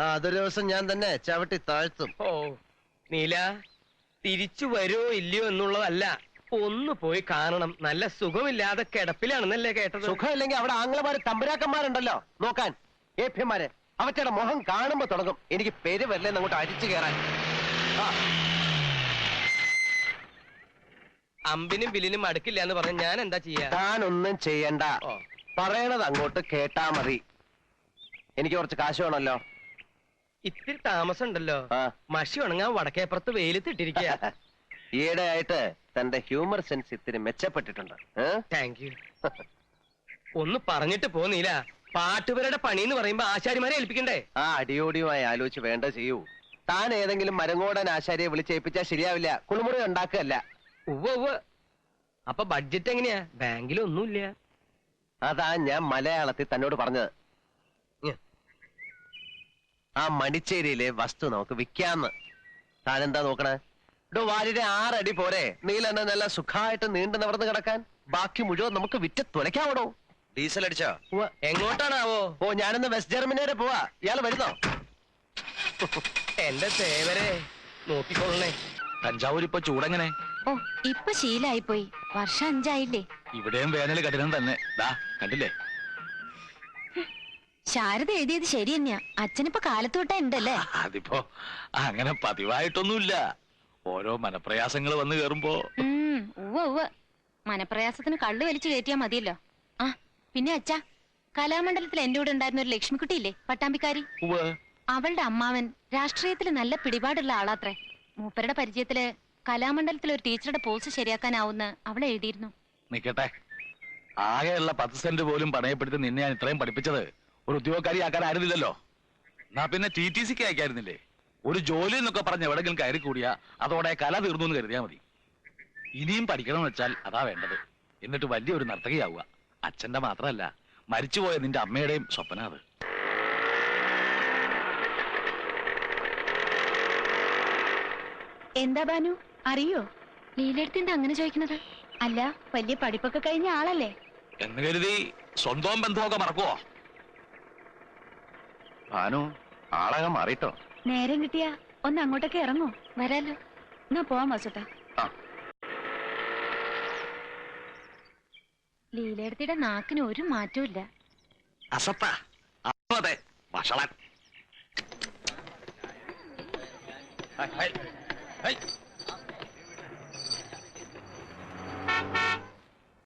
അതൊരു ദിവസം ഞാൻ തന്നെ ചവിട്ടി താഴ്ത്തും. ഓ നീല, തിരിച്ചു വരുമോ ഇല്ലയോ എന്നുള്ളതല്ല, ഒന്ന് പോയി കാണണം. നല്ല സുഖമില്ലാതെ കിടപ്പിലാണെന്നല്ലേ കേട്ടത്? സുഖമില്ലെങ്കിൽ അവിടെ ആംഗ്ലമാര് തമ്പുരാക്കന്മാരുണ്ടല്ലോ നോക്കാൻ, ഏഭ്യന്മാര്. അവറ്റയുടെ മുഖം കാണുമ്പോ തുടങ്ങും എനിക്ക് പെരുവല്ലേന്ന് അങ്ങോട്ട് അടിച്ചു കയറാൻ. അമ്പിനും ബില്ലിനും അടുക്കില്ല എന്ന് പറഞ്ഞ ഞാൻ എന്താ ചെയ്യാ? താനൊന്നും ചെയ്യണ്ട, പറയണത് അങ്ങോട്ട് കേട്ടാ മതി. എനിക്ക് കുറച്ച് കാശ് വേണമല്ലോ. ഇത്തിരി താമസം ഉണ്ടല്ലോ. മഷി ഉണങ്ങാൻ വടക്കേപ്പുറത്ത് വെയിലത്തിട്ടിരിക്കുക. ഈയിടെ ആയിട്ട് തന്റെ ഹ്യൂമർ സെൻസ് ഇത്തിരി മെച്ചപ്പെട്ടിട്ടുണ്ട്. Thank you. ഒന്ന് പറഞ്ഞിട്ട് പോന്നീല. പാട്ടുപേരുടെ പണി എന്ന് പറയുമ്പോ ആശാരിമാരെ ഏൽപ്പിക്കണ്ടേ? അടിയോടിയുമായി ആലോചിച്ച് വേണ്ട ചെയ്യൂ. താൻ ഏതെങ്കിലും മരങ്ങോടൻ ആശാരിയെ വിളിച്ചേൽപ്പിച്ചാൽ ശരിയാവില്ല. കുളിമുറി ഉണ്ടാക്കുകയല്ല. ഉവ്വ്. അപ്പൊ ബഡ്ജറ്റ് എങ്ങനെയാ? ബാങ്കിലൊന്നുമില്ല. അതാ ഞാൻ മലയാളത്തിൽ തന്നോട് പറഞ്ഞത്. ആ മടിച്ചേരിയിലെ വസ്തു നമുക്ക് വിൽക്കാന്ന്. താനെന്താ നോക്കണേ? വാലിയുടെ 6 അടി പോരെ? നീലെന്നെ നല്ല സുഖമായിട്ട് നീണ്ടു നിവർന്ന് കിടക്കാൻ. ബാക്കി മുഴുവൻ നമുക്ക് വിറ്റ് തുലയ്ക്കാവണോ? ഡീസൽ അടിച്ചോ? എങ്ങോട്ടാണാവോ? ഞാനിന്ന് വെസ്റ്റ് ജർമ്മനി വരെ പോവാ. ഇയാള് വരുന്നോ? എന്റെ സേവരെ നോക്കിക്കൊള്ളണേ. തഞ്ചാവൂർ ഇപ്പൊ ചൂടെങ്ങനെ? ഓ, ഇപ്പൊ ശീലായിപ്പോയി. വർഷം 5 ആയില്ലേ? ഇവിടെയും വേനൽ കഠിനം തന്നെ. കണ്ടില്ലേ? ശാരദ എഴുതിയത് ശരി തന്നെയാ. അച്ഛനിപ്പോ കാലത്തോട്ടാ ഉണ്ടല്ലേ? അതിപ്പോ അങ്ങനെ പതിവായിട്ടൊന്നുമില്ല. ഓരോ മനപ്രയാസങ്ങൾ വന്നു കേറുമ്പോ. ഉവ്വ് മനപ്രയാസത്തിന് കള്ളു വലിച്ചു കയറ്റിയാ മതിയല്ലോ. ആ പിന്നെ അച്ഛാ, കലാമണ്ഡലത്തിൽ എന്റെ കൂടെ ഉണ്ടായിരുന്ന ഒരു ലക്ഷ്മിക്കുട്ടിയില്ലേ, പട്ടാമ്പിക്കാരി. അവളുടെ അമ്മാവൻ രാഷ്ട്രീയത്തിൽ നല്ല പിടിപാടുള്ള ആളാത്രേ. മൂപ്പരുടെ പരിചയത്തില് കലാമണ്ഡലത്തിൽ ഒരു ടീച്ചറുടെ പോസ്റ്റ് ശരിയാക്കാനാവുന്ന അവൾ എഴുതിയിരുന്നു. നിക്കട്ടെ, ആകെയുള്ള 10 സെന്റ് പോലും പണയപ്പെടുത്തി നിന്നെ ഞാൻ ഇത്രയും പഠിപ്പിച്ചത് ഒരു ഉദ്യോഗക്കാരി ആക്കാനായിരുന്നില്ലല്ലോ. എന്നാ പിന്നെ TTCക്ക് അയക്കായിരുന്നില്ലേ? ഒരു ജോലി എന്നൊക്കെ പറഞ്ഞ് എവിടെങ്കിലും കയറി കൂടിയാ അതോടെ കല തീർന്നു എന്ന് കരുതിയാ മതി. ഇനിയും പഠിക്കണമെന്ന് വെച്ചാൽ അതാ വേണ്ടത്. എന്നിട്ട് വലിയൊരു നർത്തകിയാവുക. അച്ഛന്റെ മാത്രമല്ല, മരിച്ചുപോയ നിന്റെ അമ്മയുടെയും സ്വപ്ന അത്. എന്താ ബാനു, അറിയോ ലീലെടുത്തിന്റെ അങ്ങനെ ചോദിക്കുന്നത്? അല്ല, വലിയ പഠിപ്പൊക്കെ കഴിഞ്ഞ ആളല്ലേ എന്ന് കരുതി സ്വന്തം ബന്ധമൊക്കെ മറക്കുവോ? ഭാനു, ആളകം മാറിട്ടോ. നേരം കിട്ടിയാ ഒന്ന് അങ്ങോട്ടൊക്കെ ഇറങ്ങോ? വരാലോ. എന്നാ പോവാം വാസുട്ടാ. ലീലെടുത്തിയുടെ നാക്കിന് ഒരു മാറ്റവും ഇല്ല. അസത്ത അതെ വഷളൻ.